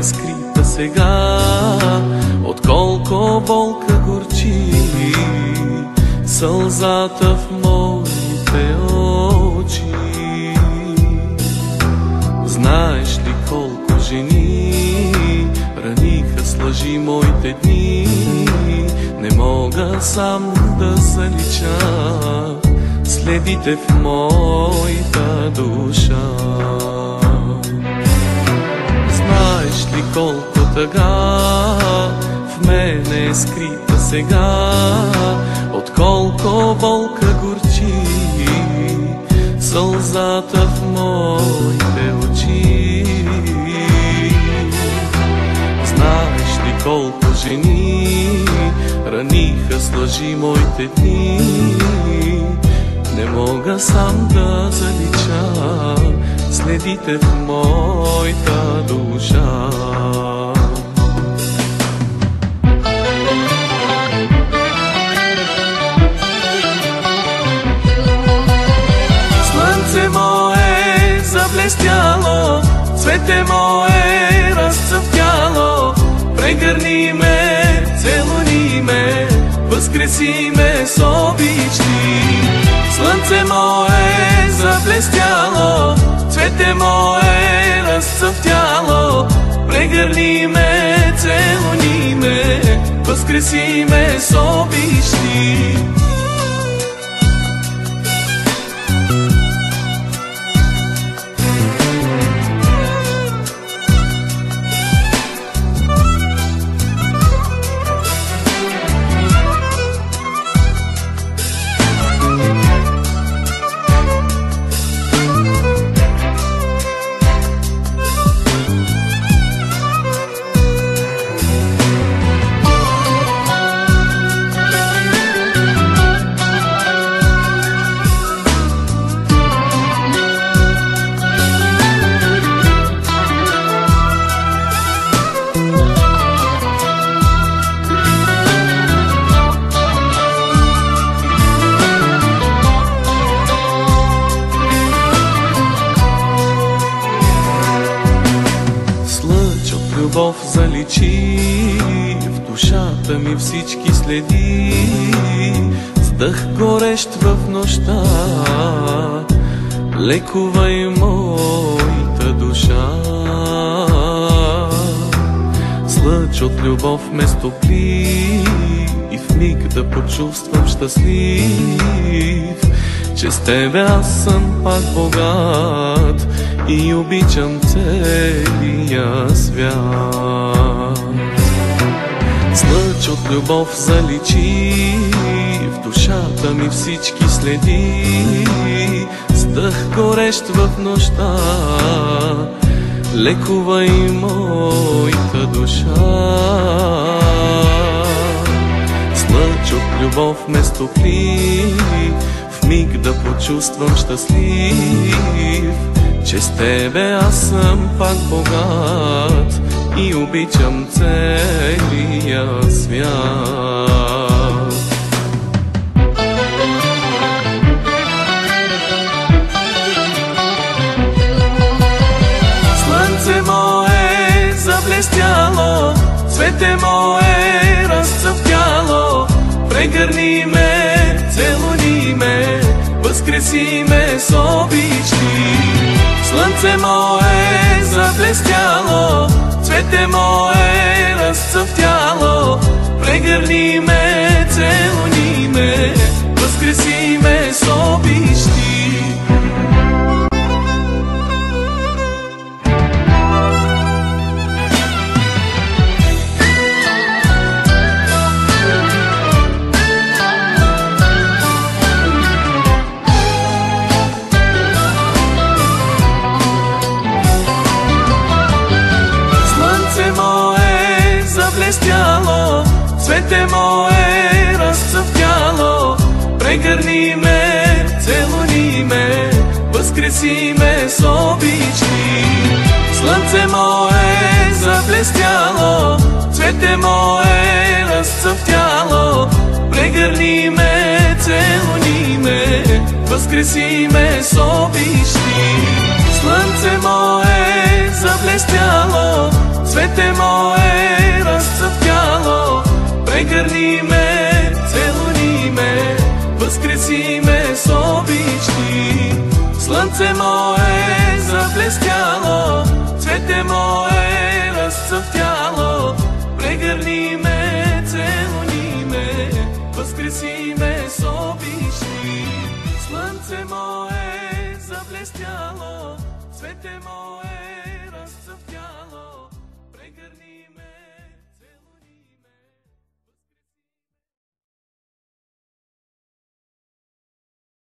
скрита сега, отколко болка горчи сълзата в моите очи. Знаеш ли колко жени раниха с лъжи моите дни? Не мога сам да залича следите в моята душа. Знаеш ли колко тъга в мене е скрита сега, отколко болка горчи сълзата в моите очи. Знаеш ли колко жени раниха с лъжи моите дни? Не мога сам да залича следите в моята душа. Слънце мое заблестяло, цвете мое разцъфтяло, прегърни ме, целуни ме, възкреси ме с обичти. Слънце мое заблестяло, цвете мое разцъфтяло, прегърни ме, целуни ме, възкреси ме с обичти. Любов заличи в душата ми всички следи, с дъх горещ в нощта лекувай моята душа. С лъч от любов ме стопли и в миг да почувствам щастлив, че с тебе аз съм пак богат и обичам целия свят. С лъч от любов заличи в душата ми всички следи, с дъх горещ в нощта лекувай моята душа. С лъч от любов ме стопли в миг да почувствам щастлив, че с тебе аз съм пак богат и обичам целия свят. цвете мое разцъфтяло, прегърни ме, целуни ме, възкреси ме с обичти. Слънце мое заблестяло, цвете мое разцъфтяло, прегърни ме, целуни ме, възкреси ме с обичти. Цвете мое разцъфтяло, прегърни ме, целуни ме, възкреси ме с обичти. Слънце мое заблестяло, цвете мое разцъфтяло, прегърни ме, целуни ме, възкреси ме с обичти. Слънце мое заблестяло, цвете мое разцъфтяло, прегърни ме, целуни ме, възкреси ме с обичти. Слънце мое заблестяло, цвете мое разцъфтяло, прегърни ме, целуни ме, възкреси ме с обичти. Слънце мое заблестяло, цвете мое разцъфтяло.